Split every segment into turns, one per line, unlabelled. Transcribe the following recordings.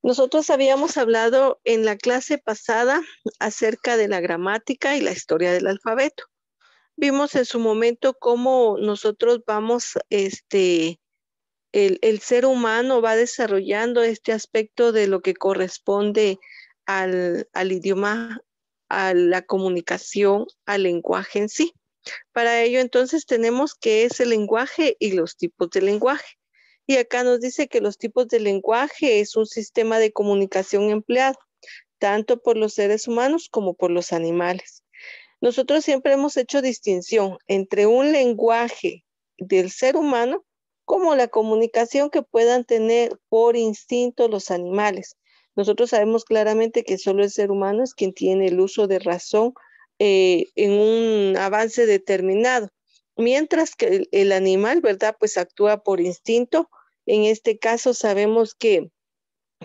Nosotros habíamos hablado en la clase pasada acerca de la gramática y la historia del alfabeto. Vimos en su momento cómo nosotros vamos, el ser humano va desarrollando este aspecto de lo que corresponde al idioma, a la comunicación, al lenguaje en sí. Para ello, entonces, tenemos qué es el lenguaje y los tipos de lenguaje. Y acá nos dice que los tipos de lenguaje es un sistema de comunicación empleado tanto por los seres humanos como por los animales. Nosotros siempre hemos hecho distinción entre un lenguaje del ser humano como la comunicación que puedan tener por instinto los animales. Nosotros sabemos claramente que solo el ser humano es quien tiene el uso de razón en un avance determinado, mientras que el animal, ¿verdad? Pues actúa por instinto. En este caso sabemos que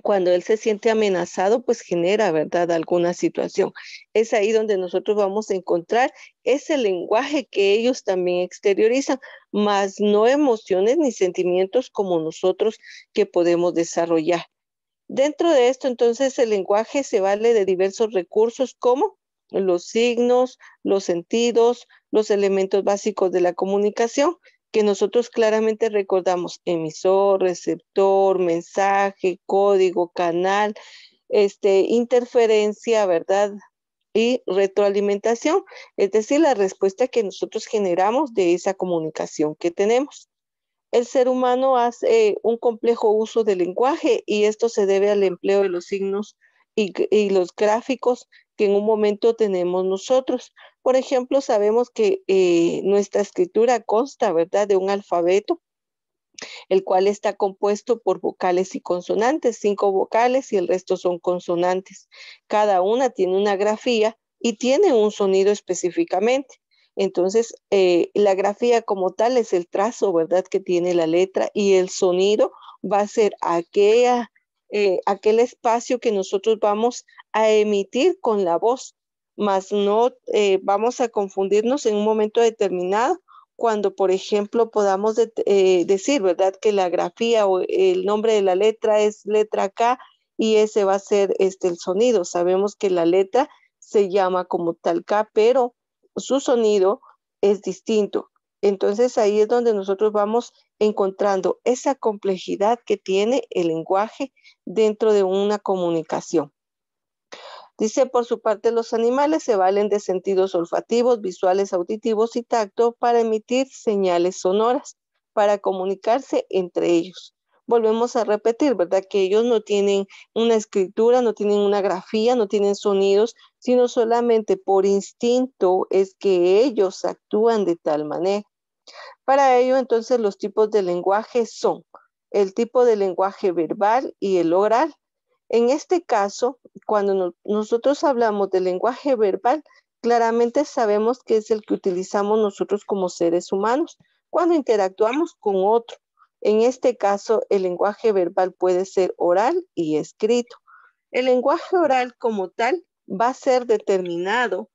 cuando él se siente amenazado, pues genera, ¿verdad?, alguna situación. Es ahí donde nosotros vamos a encontrar ese lenguaje que ellos también exteriorizan, más no emociones ni sentimientos como nosotros que podemos desarrollar. Dentro de esto, entonces, el lenguaje se vale de diversos recursos como los signos, los sentidos, los elementos básicos de la comunicación, que nosotros claramente recordamos: emisor, receptor, mensaje, código, canal, interferencia, ¿verdad? Y retroalimentación, es decir, la respuesta que nosotros generamos de esa comunicación que tenemos. El ser humano hace un complejo uso del lenguaje y esto se debe al empleo de los signos y los gráficos que en un momento tenemos nosotros. Por ejemplo, sabemos que nuestra escritura consta, ¿verdad?, de un alfabeto, el cual está compuesto por vocales y consonantes, 5 vocales y el resto son consonantes. Cada una tiene una grafía y tiene un sonido específicamente. Entonces, la grafía como tal es el trazo, ¿verdad?, que tiene la letra, y el sonido va a ser aquel espacio que nosotros vamos a emitir con la voz, mas no vamos a confundirnos en un momento determinado cuando, por ejemplo, podamos decir, ¿verdad?, que la grafía o el nombre de la letra es letra K y ese va a ser el sonido. Sabemos que la letra se llama como tal K, pero su sonido es distinto. Entonces ahí es donde nosotros vamos encontrando esa complejidad que tiene el lenguaje dentro de una comunicación. Dice, por su parte, los animales se valen de sentidos olfativos, visuales, auditivos y tacto para emitir señales sonoras, para comunicarse entre ellos. Volvemos a repetir, ¿verdad?, que ellos no tienen una escritura, no tienen una grafía, no tienen sonidos, sino solamente por instinto es que ellos actúan de tal manera. Para ello, entonces, los tipos de lenguaje son el tipo de lenguaje verbal y el oral. En este caso, cuando nosotros hablamos de lenguaje verbal, claramente sabemos que es el que utilizamos nosotros como seres humanos cuando interactuamos con otro. En este caso, el lenguaje verbal puede ser oral y escrito. El lenguaje oral como tal va a ser determinado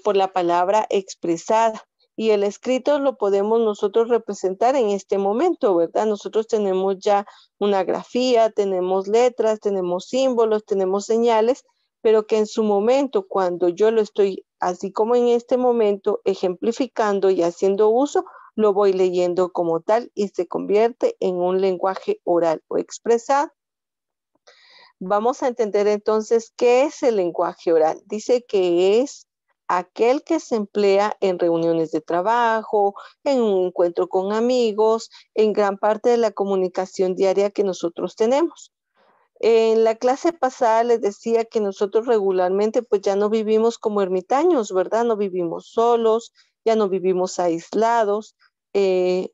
por la palabra expresada. Y el escrito lo podemos nosotros representar en este momento, ¿verdad? Nosotros tenemos ya una grafía, tenemos letras, tenemos símbolos, tenemos señales, pero que en su momento, cuando yo lo estoy, así como en este momento, ejemplificando y haciendo uso, lo voy leyendo como tal y se convierte en un lenguaje oral o expresado. Vamos a entender entonces qué es el lenguaje oral. Dice que es aquel que se emplea en reuniones de trabajo, en un encuentro con amigos, en gran parte de la comunicación diaria que nosotros tenemos. En la clase pasada les decía que nosotros regularmente pues ya no vivimos como ermitaños, ¿verdad? No vivimos solos, ya no vivimos aislados.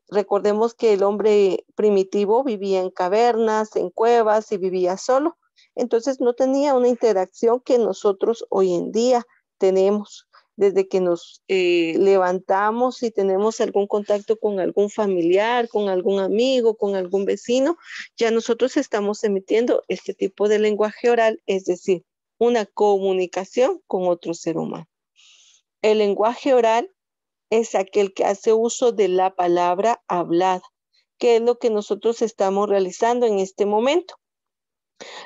Recordemos que el hombre primitivo vivía en cavernas, en cuevas y vivía solo. Entonces no tenía una interacción que nosotros hoy en día tenemos. Desde que nos levantamos y tenemos algún contacto con algún familiar, con algún amigo, con algún vecino, ya nosotros estamos emitiendo este tipo de lenguaje oral, es decir, una comunicación con otro ser humano. El lenguaje oral es aquel que hace uso de la palabra hablada, que es lo que nosotros estamos realizando en este momento.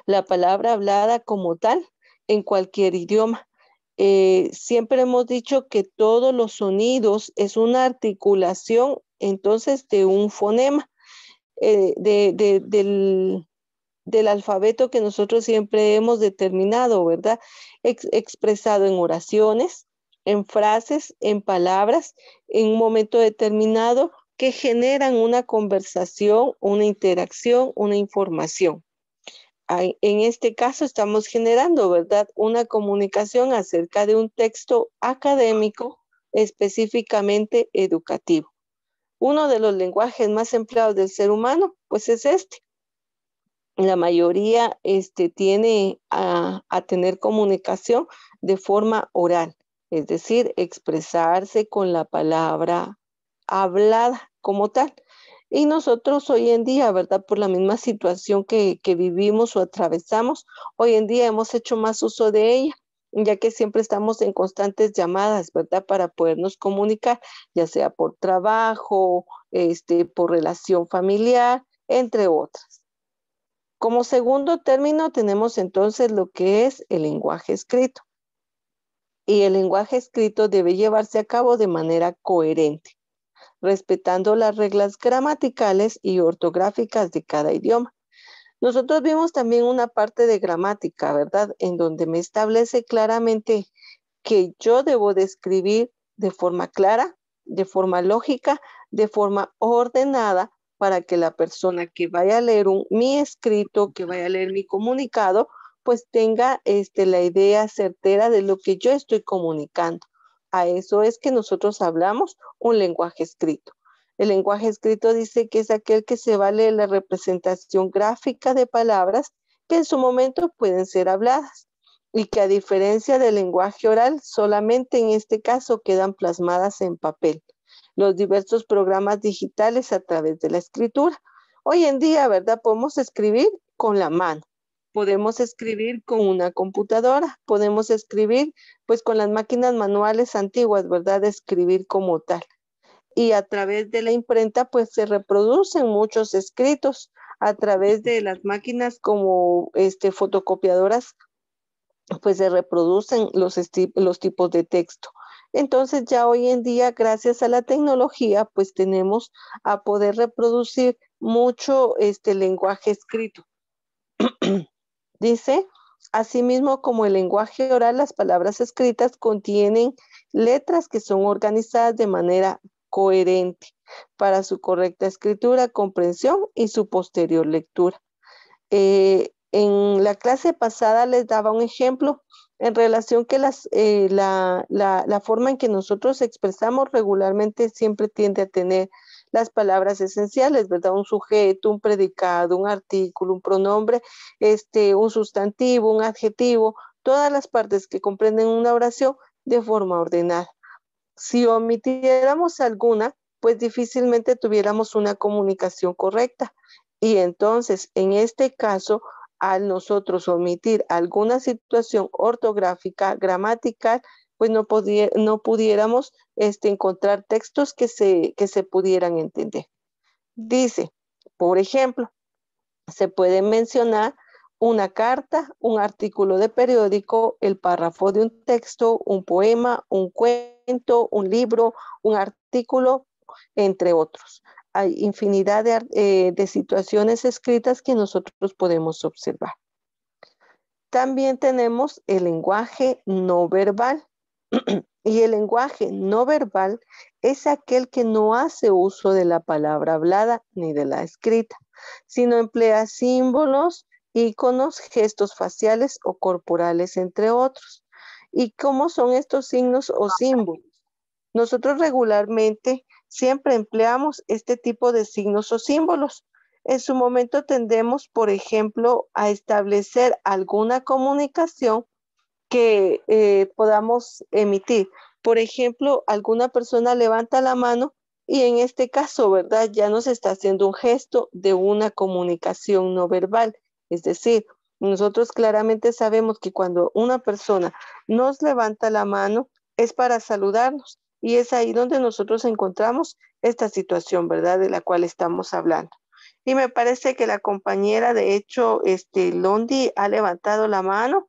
La palabra hablada como tal en cualquier idioma. Siempre hemos dicho que todos los sonidos es una articulación entonces de un fonema, del alfabeto que nosotros siempre hemos determinado, ¿verdad? Expresado en oraciones, en frases, en palabras, en un momento determinado que generan una conversación, una interacción, una información. En este caso estamos generando, ¿verdad? Una comunicación acerca de un texto académico específicamente educativo. Uno de los lenguajes más empleados del ser humano, pues es este. La mayoría tiene a tener comunicación de forma oral, es decir, expresarse con la palabra hablada como tal. Y nosotros hoy en día, ¿verdad? Por la misma situación que vivimos o atravesamos, hoy en día hemos hecho más uso de ella, ya que siempre estamos en constantes llamadas, ¿verdad? Para podernos comunicar, ya sea por trabajo, por relación familiar, entre otras. Como segundo término tenemos entonces lo que es el lenguaje escrito. Y el lenguaje escrito debe llevarse a cabo de manera coherente, respetando las reglas gramaticales y ortográficas de cada idioma. Nosotros vimos también una parte de gramática, ¿verdad? En donde me establece claramente que yo debo de escribir de forma clara, de forma lógica, de forma ordenada, para que la persona que vaya a leer mi escrito, que vaya a leer mi comunicado, pues tenga la idea certera de lo que yo estoy comunicando. A eso es que nosotros hablamos un lenguaje escrito. El lenguaje escrito dice que es aquel que se vale de la representación gráfica de palabras que en su momento pueden ser habladas y que a diferencia del lenguaje oral, solamente en este caso quedan plasmadas en papel. Los diversos programas digitales a través de la escritura. Hoy en día, ¿verdad? Podemos escribir con la mano, podemos escribir con una computadora, podemos escribir pues con las máquinas manuales antiguas, ¿verdad? De escribir como tal. Y a través de la imprenta pues se reproducen muchos escritos a través de las máquinas como fotocopiadoras, pues se reproducen los tipos de texto. Entonces ya hoy en día, gracias a la tecnología, pues tenemos a poder reproducir mucho este lenguaje escrito. Dice, asimismo como el lenguaje oral, las palabras escritas contienen letras que son organizadas de manera coherente para su correcta escritura, comprensión y su posterior lectura. En la clase pasada les daba un ejemplo en relación que la forma en que nosotros expresamos regularmente siempre tiende a tener las palabras esenciales, ¿verdad? Un sujeto, un predicado, un artículo, un pronombre, un sustantivo, un adjetivo, todas las partes que comprenden una oración de forma ordenada. Si omitiéramos alguna, pues difícilmente tuviéramos una comunicación correcta. Y entonces, en este caso, al nosotros omitir alguna situación ortográfica, gramatical, pues no pudiéramos encontrar textos que se pudieran entender. Dice, por ejemplo, se puede mencionar una carta, un artículo de periódico, el párrafo de un texto, un poema, un cuento, un libro, un artículo, entre otros. Hay infinidad de situaciones escritas que nosotros podemos observar. También tenemos el lenguaje no verbal. Y el lenguaje no verbal es aquel que no hace uso de la palabra hablada ni de la escrita, sino emplea símbolos, iconos, gestos faciales o corporales, entre otros. ¿Y cómo son estos signos o símbolos? Nosotros regularmente siempre empleamos este tipo de signos o símbolos. En su momento tendemos, por ejemplo, a establecer alguna comunicación que podamos emitir. Por ejemplo, alguna persona levanta la mano y en este caso, ¿verdad? Ya nos está haciendo un gesto de una comunicación no verbal. Es decir, nosotros claramente sabemos que cuando una persona nos levanta la mano es para saludarnos y es ahí donde nosotros encontramos esta situación, ¿verdad? De la cual estamos hablando. Y me parece que la compañera, de hecho, Londi ha levantado la mano.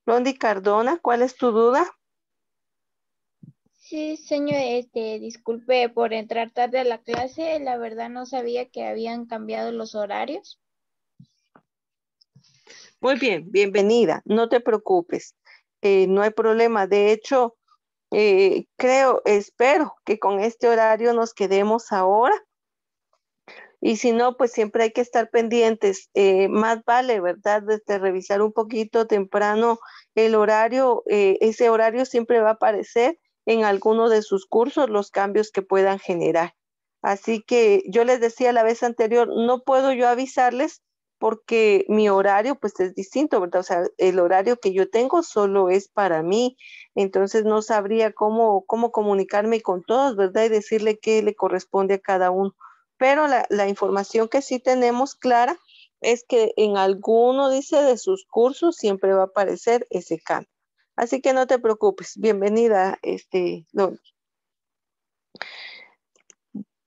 Londi Cardona, ¿cuál es tu duda?
Sí, señor, disculpe por entrar tarde a la clase. La verdad no sabía que habían cambiado los horarios.
Muy bien, bienvenida, no te preocupes, no hay problema. De hecho, espero que con este horario nos quedemos ahora y si no, pues siempre hay que estar pendientes. Más vale, ¿verdad? Desde revisar un poquito temprano el horario, ese horario siempre va a aparecer en alguno de sus cursos los cambios que puedan generar. Así que yo les decía la vez anterior, no puedo yo avisarles porque mi horario pues es distinto, ¿verdad? O sea, el horario que yo tengo solo es para mí, entonces no sabría cómo comunicarme con todos, ¿verdad? Y decirle qué le corresponde a cada uno, pero la información que sí tenemos clara es que en alguno, dice, de sus cursos siempre va a aparecer ese cambio. Así que no te preocupes. Bienvenida, Loli.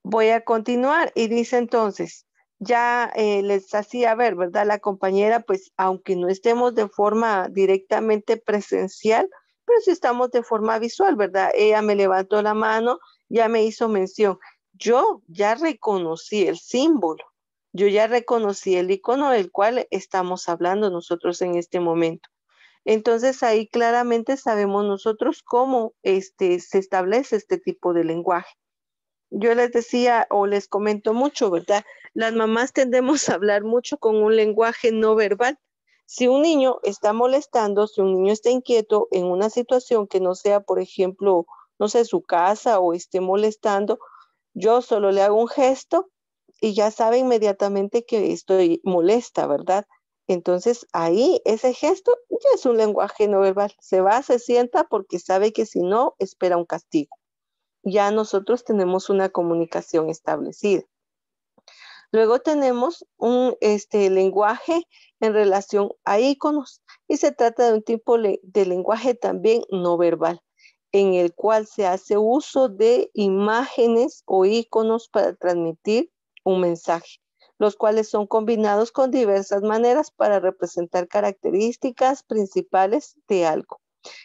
Voy a continuar y dice entonces, ya les hacía ver, ¿verdad? La compañera, pues aunque no estemos de forma directamente presencial, pero sí estamos de forma visual, ¿verdad? Ella me levantó la mano, ya me hizo mención. Yo ya reconocí el símbolo, yo ya reconocí el icono del cual estamos hablando nosotros en este momento. Entonces ahí claramente sabemos nosotros cómo se establece este tipo de lenguaje. Yo les decía o les comento mucho, ¿verdad? Las mamás tendemos a hablar mucho con un lenguaje no verbal. Si un niño está molestando, si un niño está inquieto en una situación que no sea, por ejemplo, no sé, su casa o esté molestando, yo solo le hago un gesto y ya sabe inmediatamente que estoy molesta, ¿verdad? Entonces ahí ese gesto ya es un lenguaje no verbal. Se va, se sienta porque sabe que si no, espera un castigo. Ya nosotros tenemos una comunicación establecida. Luego tenemos un lenguaje en relación a iconos y se trata de un tipo de lenguaje también no verbal, en el cual se hace uso de imágenes o iconos para transmitir un mensaje, los cuales son combinados con diversas maneras para representar características principales de algo.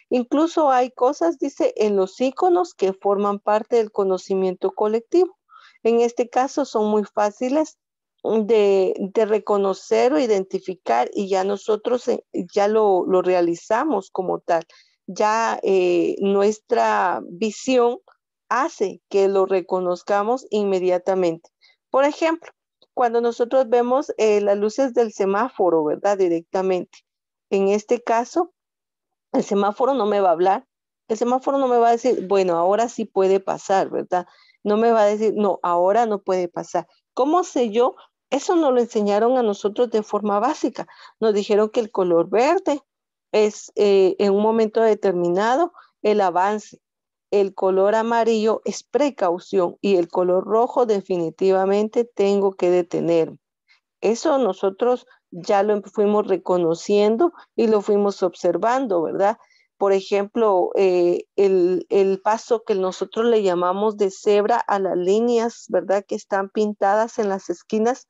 Incluso hay cosas, dice, en los iconos que forman parte del conocimiento colectivo. En este caso son muy fáciles de reconocer o identificar y ya nosotros ya lo realizamos como tal. Ya nuestra visión hace que lo reconozcamos inmediatamente. Por ejemplo, cuando nosotros vemos las luces del semáforo, ¿verdad? Directamente. En este caso, el semáforo no me va a hablar, el semáforo no me va a decir, bueno, ahora sí puede pasar, ¿verdad? No me va a decir, no, ahora no puede pasar. ¿Cómo sé yo? Eso nos lo enseñaron a nosotros de forma básica. Nos dijeron que el color verde es en un momento determinado el avance. El color amarillo es precaución y el color rojo definitivamente tengo que detenerme. Eso nosotros ya lo fuimos reconociendo y lo fuimos observando, ¿verdad? Por ejemplo, el paso que nosotros le llamamos de cebra a las líneas, ¿verdad? Que están pintadas en las esquinas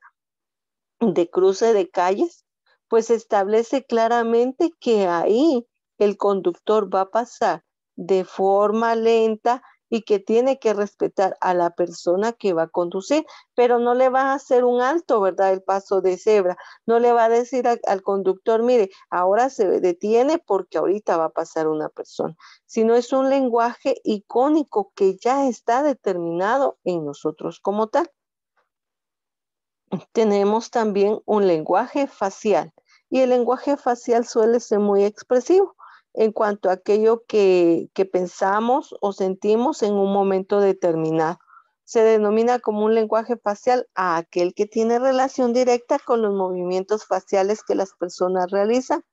de cruce de calles, pues establece claramente que ahí el conductor va a pasar de forma lenta y que tiene que respetar a la persona que va a conducir, pero no le va a hacer un alto, ¿verdad? El paso de cebra. No le va a decir al conductor, mire, ahora se detiene porque ahorita va a pasar una persona, sino es un lenguaje icónico que ya está determinado en nosotros como tal. Tenemos también un lenguaje facial y el lenguaje facial suele ser muy expresivo en cuanto a aquello que pensamos o sentimos en un momento determinado. Se denomina como un lenguaje facial a aquel que tiene relación directa con los movimientos faciales que las personas realizan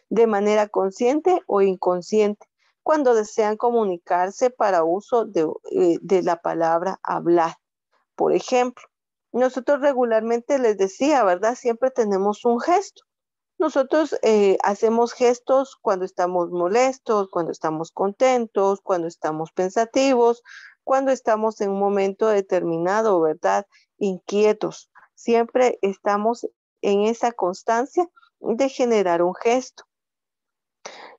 de manera consciente o inconsciente cuando desean comunicarse para uso de la palabra hablar. Por ejemplo, nosotros regularmente les decía, ¿verdad? Siempre tenemos un gesto. Nosotros hacemos gestos cuando estamos molestos, cuando estamos contentos, cuando estamos pensativos, cuando estamos en un momento determinado, ¿verdad? Inquietos. siempre estamos en esa constancia de generar un gesto.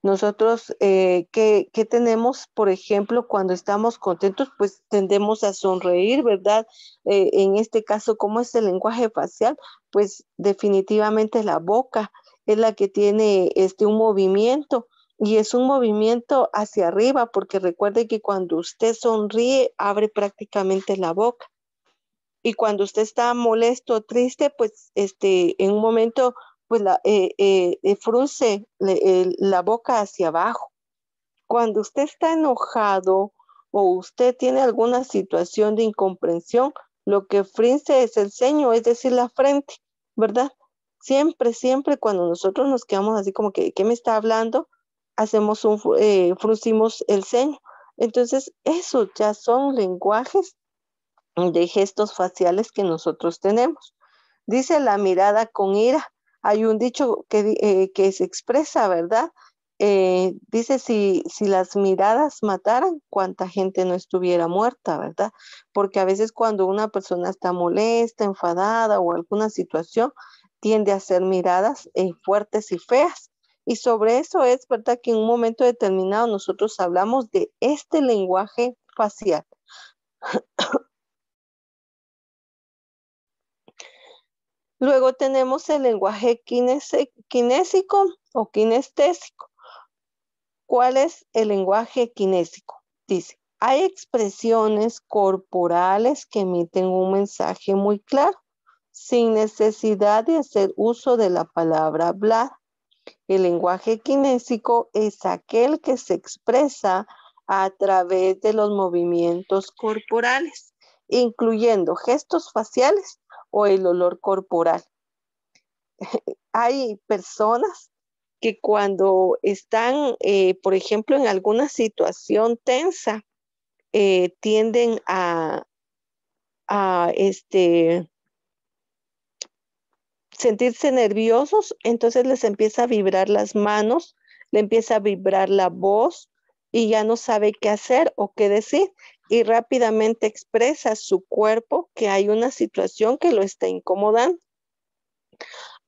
Nosotros, ¿qué tenemos, por ejemplo, cuando estamos contentos? Pues tendemos a sonreír, ¿verdad? En este caso, ¿cómo es el lenguaje facial? Pues definitivamente la boca es la que tiene un movimiento y es un movimiento hacia arriba, porque recuerde que cuando usted sonríe, abre prácticamente la boca. Y cuando usted está molesto o triste, pues en un momento, pues frunce la boca hacia abajo. Cuando usted está enojado o usted tiene alguna situación de incomprensión, lo que frunce es el ceño, es decir, la frente, ¿verdad? Siempre, siempre cuando nosotros nos quedamos así como que, ¿qué me está hablando? Fruncimos el ceño. Entonces, eso ya son lenguajes de gestos faciales que nosotros tenemos. Dice la mirada con ira. Hay un dicho que se expresa, ¿verdad? Dice, si las miradas mataran, cuánta gente no estuviera muerta, ¿verdad? Porque a veces cuando una persona está molesta, enfadada o alguna situación, tiende a hacer miradas fuertes y feas. Y sobre eso es, ¿verdad? Que en un momento determinado nosotros hablamos de este lenguaje facial. Luego tenemos el lenguaje kinésico o kinestésico. ¿Cuál es el lenguaje kinésico? Dice, hay expresiones corporales que emiten un mensaje muy claro, sin necesidad de hacer uso de la palabra hablar. El lenguaje kinésico es aquel que se expresa a través de los movimientos corporales, incluyendo gestos faciales o el olor corporal. Hay personas que cuando están, por ejemplo, en alguna situación tensa, tienden a sentirse nerviosos, entonces les empieza a vibrar las manos, le empieza a vibrar la voz y ya no sabe qué hacer o qué decir y rápidamente expresa su cuerpo que hay una situación que lo está incomodando.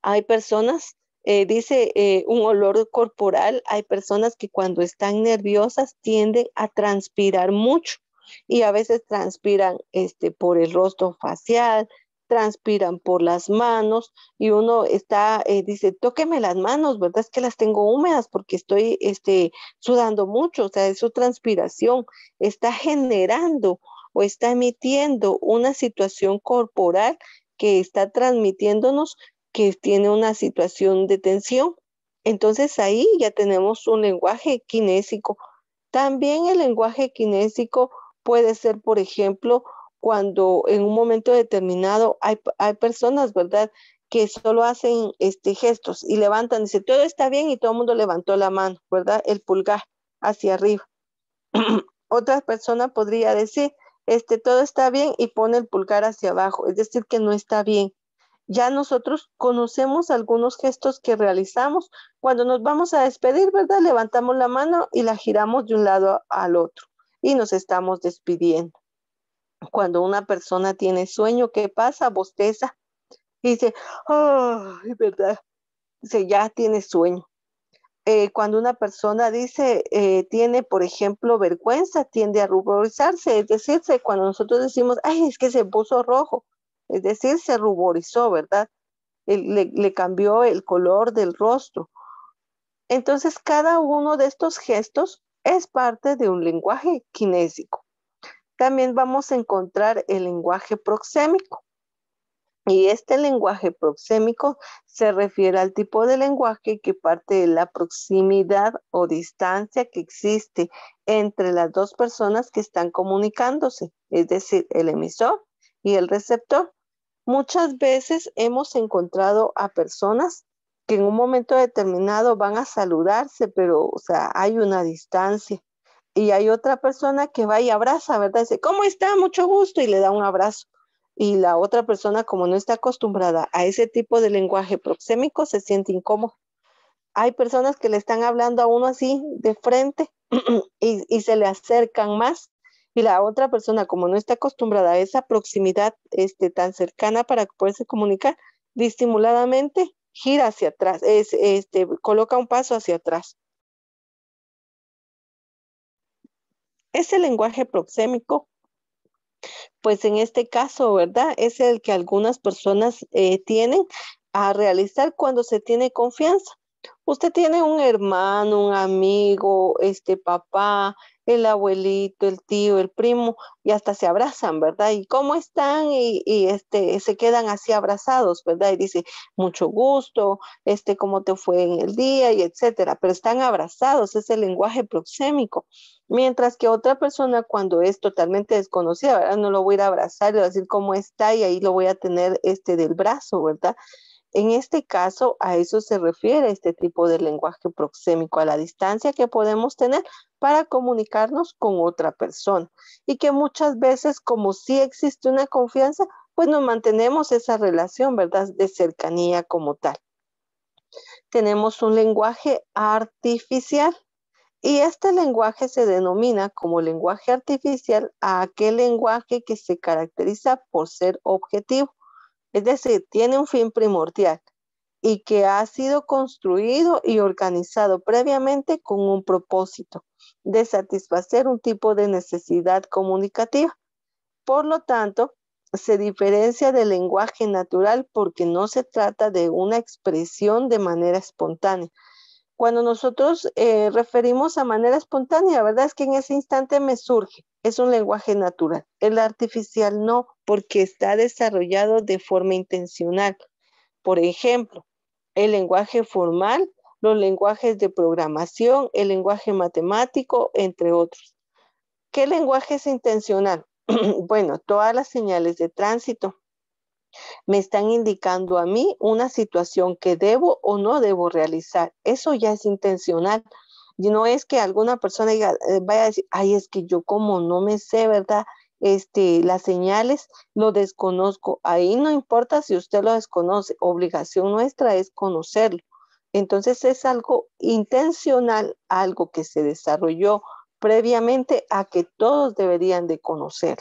Hay personas, dice un olor corporal, hay personas que cuando están nerviosas tienden a transpirar mucho y a veces transpiran por el rostro facial, transpiran por las manos y uno dice, tóqueme las manos, ¿verdad? Es que las tengo húmedas porque estoy sudando mucho, o sea, es su transpiración, está generando o está emitiendo una situación corporal que está transmitiéndonos que tiene una situación de tensión. Entonces ahí ya tenemos un lenguaje kinésico. También el lenguaje kinésico puede ser, por ejemplo, cuando en un momento determinado hay personas, ¿verdad? Que solo hacen gestos y levantan, dice, todo está bien y todo el mundo levantó la mano, ¿verdad? El pulgar hacia arriba. Otra persona podría decir, todo está bien y pone el pulgar hacia abajo, es decir, que no está bien. Ya nosotros conocemos algunos gestos que realizamos cuando nos vamos a despedir, ¿verdad? Levantamos la mano y la giramos de un lado al otro y nos estamos despidiendo. Cuando una persona tiene sueño, ¿qué pasa? Bosteza y dice, oh, ¿verdad? Dice, ya tiene sueño. Cuando una persona dice, tiene, por ejemplo, vergüenza, tiende a ruborizarse, es decir, cuando nosotros decimos, ay, es que se puso rojo, es decir, se ruborizó, ¿verdad? Le cambió el color del rostro. Entonces, cada uno de estos gestos es parte de un lenguaje kinésico. También vamos a encontrar el lenguaje proxémico. Y este lenguaje proxémico se refiere al tipo de lenguaje que parte de la proximidad o distancia que existe entre las dos personas que están comunicándose, es decir, el emisor y el receptor. Muchas veces hemos encontrado a personas que en un momento determinado van a saludarse, pero, o sea, hay una distancia. Y hay otra persona que va y abraza, ¿verdad? Dice, ¿cómo está? Mucho gusto, y le da un abrazo. Y la otra persona, como no está acostumbrada a ese tipo de lenguaje proxémico, se siente incómodo. Hay personas que le están hablando a uno así de frente y se le acercan más Y la otra persona, como no está acostumbrada a esa proximidad tan cercana para poderse comunicar, disimuladamente gira hacia atrás, coloca un paso hacia atrás. Ese lenguaje proxémico, pues en este caso, ¿verdad? Es el que algunas personas tienen a realizar cuando se tiene confianza. Usted tiene un hermano, un amigo, papá, el abuelito, el tío, el primo, y hasta se abrazan, ¿verdad? ¿Y cómo están? Se quedan así abrazados, ¿verdad? Y dice, mucho gusto, cómo te fue en el día, y etcétera. Pero están abrazados, es el lenguaje proxémico. Mientras que otra persona, cuando es totalmente desconocida, ¿verdad? No lo voy a ir a abrazar y a decir cómo está, y ahí lo voy a tener del brazo, ¿verdad? En este caso, a eso se refiere este tipo de lenguaje proxémico, a la distancia que podemos tener para comunicarnos con otra persona. Y que muchas veces, como sí existe una confianza, pues nos mantenemos esa relación, ¿verdad? De cercanía como tal. Tenemos un lenguaje artificial. Y este lenguaje se denomina como lenguaje artificial a aquel lenguaje que se caracteriza por ser objetivo, es decir, tiene un fin primordial y que ha sido construido y organizado previamente con un propósito de satisfacer un tipo de necesidad comunicativa. Por lo tanto, se diferencia del lenguaje natural porque no se trata de una expresión de manera espontánea. Cuando nosotros referimos a manera espontánea, la verdad es que en ese instante me surge, es un lenguaje natural. El artificial no, porque está desarrollado de forma intencional. Por ejemplo, el lenguaje formal, los lenguajes de programación, el lenguaje matemático, entre otros. ¿Qué lenguaje es intencional? Bueno, todas las señales de tránsito me están indicando a mí una situación que debo o no debo realizar. Eso ya es intencional. Y no es que alguna persona diga, vaya a decir, ay, es que yo como no me sé, ¿verdad? Las señales lo desconozco. Ahí no importa si usted lo desconoce, obligación nuestra es conocerlo. Entonces es algo intencional, algo que se desarrolló previamente a que todos deberían de conocer.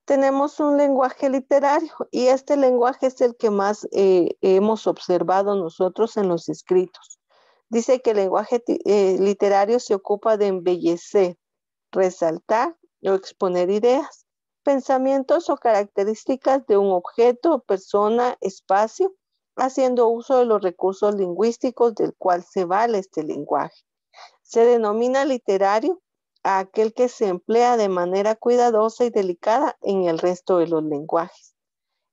Tenemos un lenguaje literario y este lenguaje es el que más hemos observado nosotros en los escritos. Dice que el lenguaje literario se ocupa de embellecer, resaltar o exponer ideas, pensamientos o características de un objeto, persona, espacio, haciendo uso de los recursos lingüísticos del cual se vale este lenguaje. Se denomina literario a aquel que se emplea de manera cuidadosa y delicada en el resto de los lenguajes.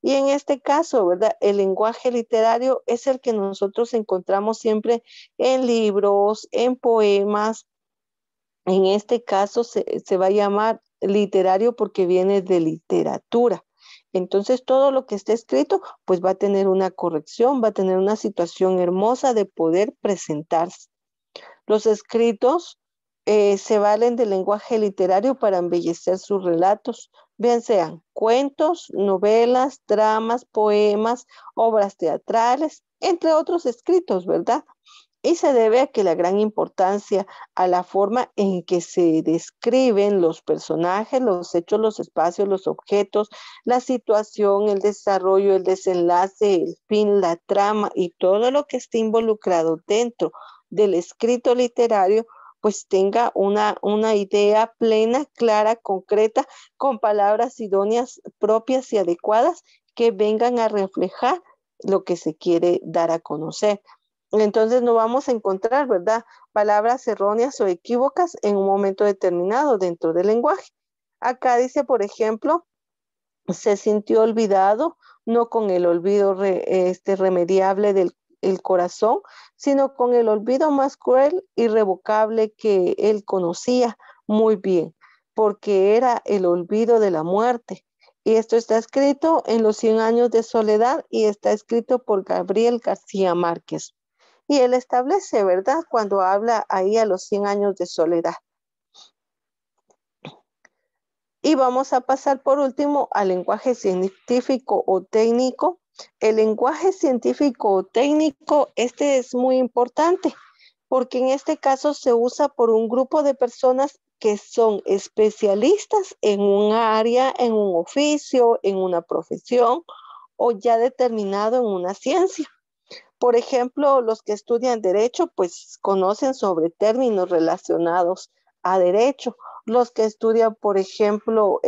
Y en este caso, ¿verdad? El lenguaje literario es el que nosotros encontramos siempre en libros, en poemas. En este caso se va a llamar literario porque viene de literatura. Entonces todo lo que esté escrito pues va a tener una corrección, va a tener una situación hermosa de poder presentarse. Los escritos se valen del lenguaje literario para embellecer sus relatos, bien sean cuentos, novelas, dramas, poemas, obras teatrales, entre otros escritos, ¿verdad? Y se debe a que la gran importancia a la forma en que se describen los personajes, los hechos, los espacios, los objetos, la situación, el desarrollo, el desenlace, el fin, la trama y todo lo que esté involucrado dentro del escrito literario, pues tenga una idea plena, clara, concreta, con palabras idóneas, propias y adecuadas que vengan a reflejar lo que se quiere dar a conocer. Entonces no vamos a encontrar, ¿verdad? Palabras erróneas o equívocas en un momento determinado dentro del lenguaje. Acá dice, por ejemplo, se sintió olvidado, no con el olvido remediable del el corazón, sino con el olvido más cruel, irrevocable que él conocía muy bien, porque era el olvido de la muerte. Y esto está escrito en Los 100 años de soledad y está escrito por Gabriel García Márquez. Y él establece, ¿verdad? Cuando habla ahí a los 100 años de soledad. Y vamos a pasar por último al lenguaje científico o técnico. El lenguaje científico o técnico, este es muy importante porque en este caso se usa por un grupo de personas que son especialistas en un área, en un oficio, en una profesión o ya determinado en una ciencia. Por ejemplo, los que estudian derecho, pues conocen sobre términos relacionados a derecho. Los que estudian, por ejemplo,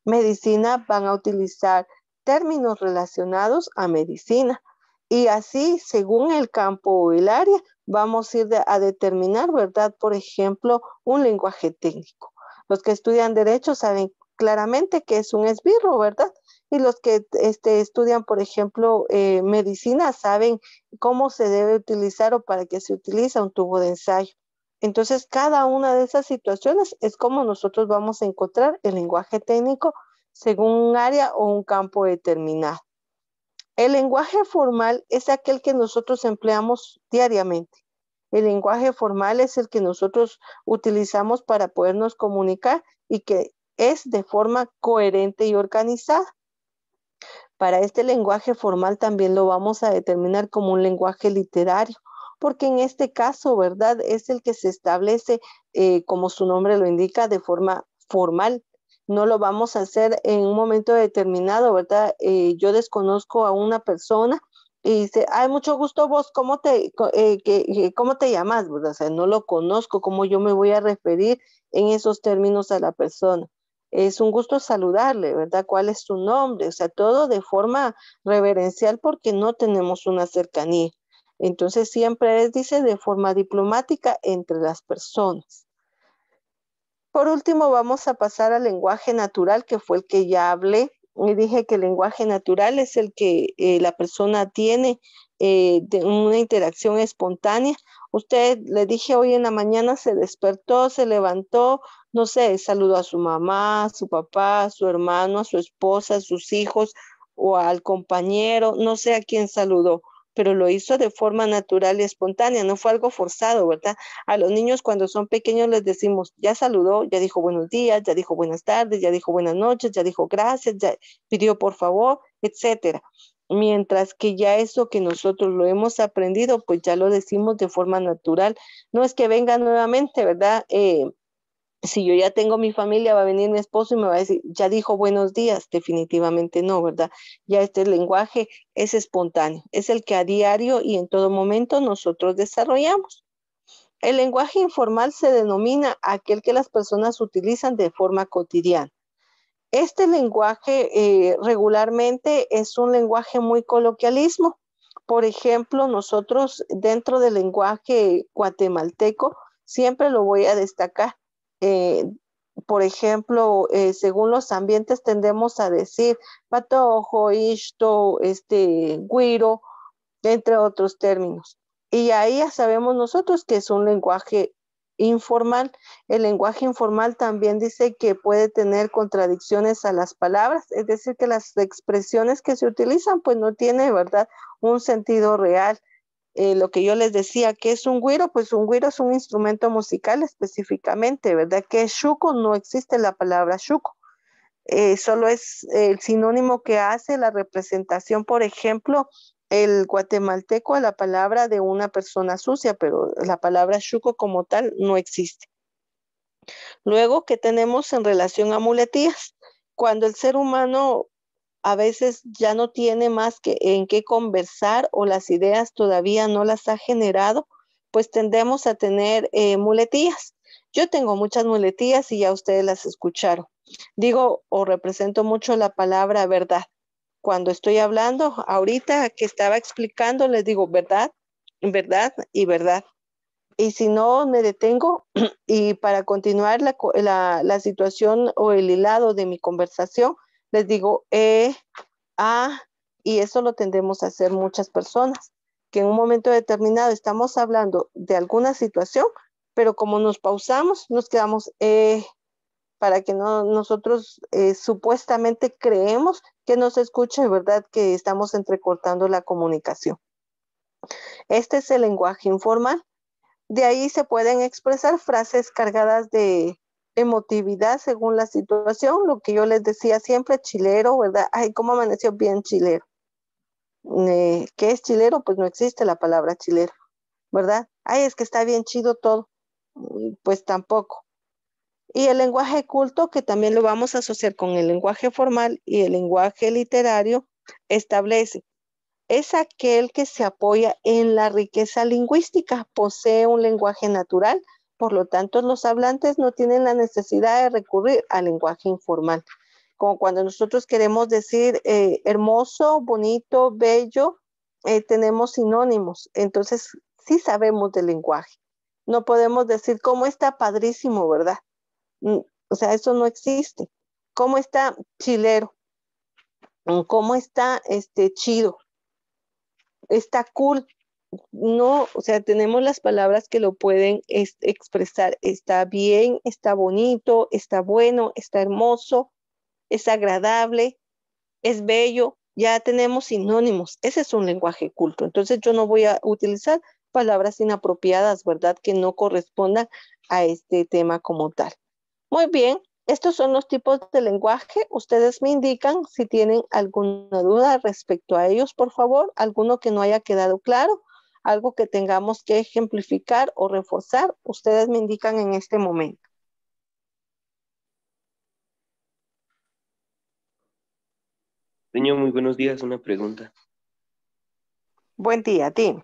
medicina van a utilizar términos relacionados a medicina. Y así, según el campo o el área, vamos a ir a determinar, ¿verdad? Por ejemplo, un lenguaje técnico. Los que estudian derecho saben claramente que es un esbirro, ¿verdad? Y los que estudian, por ejemplo, medicina, saben cómo se debe utilizar o para qué se utiliza un tubo de ensayo. Entonces, cada una de esas situaciones es como nosotros vamos a encontrar el lenguaje técnico según un área o un campo determinado. El lenguaje formal es aquel que nosotros empleamos diariamente. El lenguaje formal es el que nosotros utilizamos para podernos comunicar y que es de forma coherente y organizada. Para este lenguaje formal también lo vamos a determinar como un lenguaje literario, porque en este caso, ¿verdad? Es el que se establece, como su nombre lo indica, de forma formal. No lo vamos a hacer en un momento determinado, ¿verdad? Yo desconozco a una persona y dice, ay, mucho gusto vos, ¿cómo te llamas? ¿Verdad? O sea, no lo conozco, ¿cómo yo me voy a referir en esos términos a la persona? Es un gusto saludarle, ¿verdad? ¿Cuál es su nombre? O sea, todo de forma reverencial porque no tenemos una cercanía. Entonces siempre es, dice, de forma diplomática entre las personas. Por último, vamos a pasar al lenguaje natural, que fue el que ya hablé. Y dije que el lenguaje natural es el que la persona tiene de una interacción espontánea. Usted le dije hoy en la mañana se despertó, se levantó, no sé, saludó a su mamá, a su papá, a su hermano, a su esposa, a sus hijos o al compañero, no sé a quién saludó, pero lo hizo de forma natural y espontánea, no fue algo forzado, ¿verdad? A los niños cuando son pequeños les decimos, ya saludó, ya dijo buenos días, ya dijo buenas tardes, ya dijo buenas noches, ya dijo gracias, ya pidió por favor, etcétera. Mientras que ya eso que nosotros lo hemos aprendido, pues ya lo decimos de forma natural. No es que venga nuevamente, ¿verdad? Si yo ya tengo mi familia, va a venir mi esposo y me va a decir, ya dijo buenos días, definitivamente no, ¿verdad? Ya este lenguaje es espontáneo, es el que a diario y en todo momento nosotros desarrollamos. El lenguaje informal se denomina aquel que las personas utilizan de forma cotidiana. Este lenguaje regularmente es un lenguaje muy coloquialismo. Por ejemplo, nosotros dentro del lenguaje guatemalteco, siempre lo voy a destacar. eh, por ejemplo, según los ambientes tendemos a decir patojo, isto, guiro, entre otros términos. Y ahí ya sabemos nosotros que es un lenguaje informal. El lenguaje informal también dice que puede tener contradicciones a las palabras, es decir, que las expresiones que se utilizan pues no tiene, ¿verdad?, un sentido real. Lo que yo les decía, ¿qué es un güiro? Pues un güiro es un instrumento musical específicamente, ¿verdad? Que es shuko, no existe la palabra shuko. Solo es el sinónimo que hace la representación, por ejemplo, el guatemalteco a la palabra de una persona sucia, pero la palabra chuco como tal no existe. Luego, ¿qué tenemos en relación a muletías? Cuando el ser humano a veces ya no tiene más que en qué conversar o las ideas todavía no las ha generado, pues tendemos a tener muletías. Yo tengo muchas muletías y ya ustedes las escucharon. Digo o represento mucho la palabra verdad. Cuando estoy hablando, ahorita que estaba explicando, les digo verdad, verdad y verdad. Y si no, me detengo y para continuar la situación o el hilado de mi conversación, les digo, y eso lo tendemos a hacer muchas personas, que en un momento determinado estamos hablando de alguna situación, pero como nos pausamos, nos quedamos, para que no nosotros supuestamente creemos que nos escuche, ¿verdad? Que estamos entrecortando la comunicación. Este es el lenguaje informal. De ahí se pueden expresar frases cargadas de emotividad según la situación, lo que yo les decía siempre, chilero, ¿verdad? Ay, ¿cómo amaneció bien chilero? ¿Qué es chilero? Pues no existe la palabra chilero. ¿verdad? Ay, es que está bien chido todo. Pues tampoco. Y el lenguaje culto, que también lo vamos a asociar con el lenguaje formal y el lenguaje literario, establece, es aquel que se apoya en la riqueza lingüística, posee un lenguaje natural, por lo tanto los hablantes no tienen la necesidad de recurrir al lenguaje informal. Como cuando nosotros queremos decir hermoso, bonito, bello, tenemos sinónimos, entonces sí sabemos del lenguaje. No podemos decir cómo está padrísimo, ¿verdad? O sea, eso no existe. ¿Cómo está chilero? ¿Cómo está chido? Está cool. No, o sea, tenemos las palabras que lo pueden expresar. Está bien, está bonito, está bueno, está hermoso, es agradable, es bello. Ya tenemos sinónimos. Ese es un lenguaje culto. Entonces yo no voy a utilizar palabras inapropiadas, ¿verdad? Que no correspondan a este tema como tal. Muy bien, estos son los tipos de lenguaje. Ustedes me indican si tienen alguna duda respecto a ellos, por favor, alguno que no haya quedado claro, algo que tengamos que ejemplificar o reforzar. Ustedes me indican en este momento.
Señor, muy buenos días. Una pregunta.
Buen día, Tim.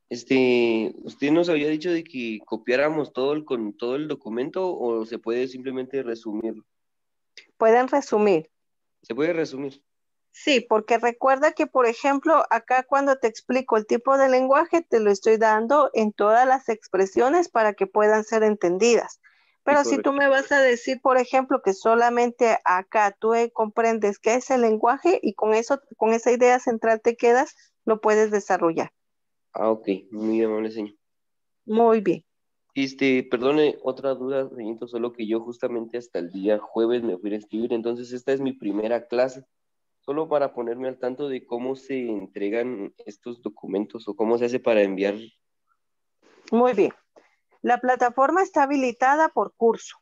¿Usted nos había dicho de que copiáramos con todo el documento o se puede simplemente resumirlo?
¿Pueden resumir?
Se puede resumir.
Sí, porque recuerda que, por ejemplo, acá cuando te explico el tipo de lenguaje, te lo estoy dando en todas las expresiones para que puedan ser entendidas.
Sí,
Pero si tú
correcto.
me vas a decir, por ejemplo, que solamente acá tú comprendes qué es el lenguaje y con eso, con esa idea central te quedas, lo puedes desarrollar.
Ah, ok. Muy amable, señor.
Muy bien.
Perdone, otra duda, señorito, solo que yo justamente hasta el día jueves me fui a inscribir, entonces esta es mi primera clase, solo para ponerme al tanto de cómo se entregan estos documentos o cómo se hace para enviar.
Muy bien. La plataforma está habilitada por curso.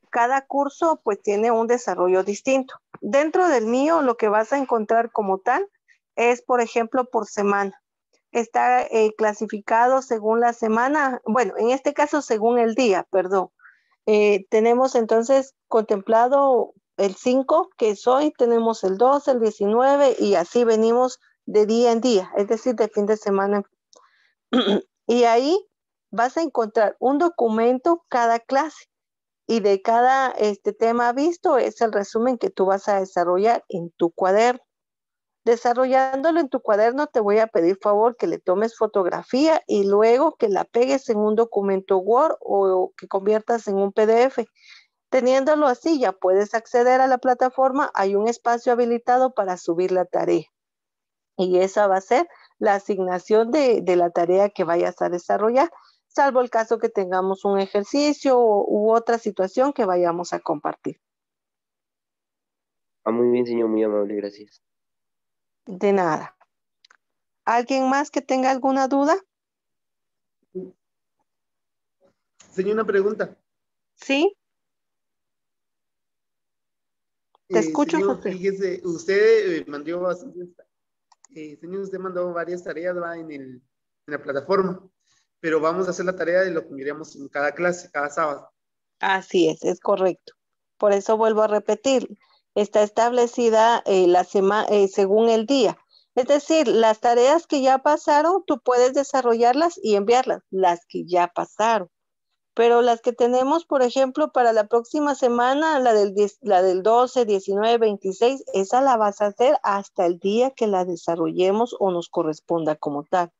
Cada curso pues tiene un desarrollo distinto. Dentro del mío lo que vas a encontrar como tal es, por ejemplo, por semana. Está clasificado según la semana, bueno, en este caso según el día, perdón. Tenemos entonces contemplado el 5, que es hoy, tenemos el 2, el 19 y así venimos de día en día, es decir, de fin de semana. Y ahí vas a encontrar un documento cada clase y de cada tema visto es el resumen que tú vas a desarrollar en tu cuaderno. Desarrollándolo en tu cuaderno te voy a pedir favor que le tomes fotografía y luego que la pegues en un documento Word o que conviertas en un PDF. Teniéndolo así ya puedes acceder a la plataforma, hay un espacio habilitado para subir la tarea y esa va a ser la asignación de la tarea que vayas a desarrollar, salvo el caso que tengamos un ejercicio u otra situación que vayamos a compartir.
Ah, muy bien, señor, muy amable, gracias.
De nada. ¿Alguien más que tenga alguna duda?
Señor, una pregunta.
Sí, te escucho,
Señor,
José.
fíjese, usted mandó bastantes, señor, usted mandó varias tareas en la plataforma, pero vamos a hacer la tarea de lo que miremos en cada clase, cada sábado.
Así es correcto. Por eso vuelvo a repetir, está establecida la semana según el día. Es decir, las tareas que ya pasaron, tú puedes desarrollarlas y enviarlas, las que ya pasaron. Pero las que tenemos, por ejemplo, para la próxima semana, la del 12, 19, 26, esa la vas a hacer hasta el día que la desarrollemos o nos corresponda como tal.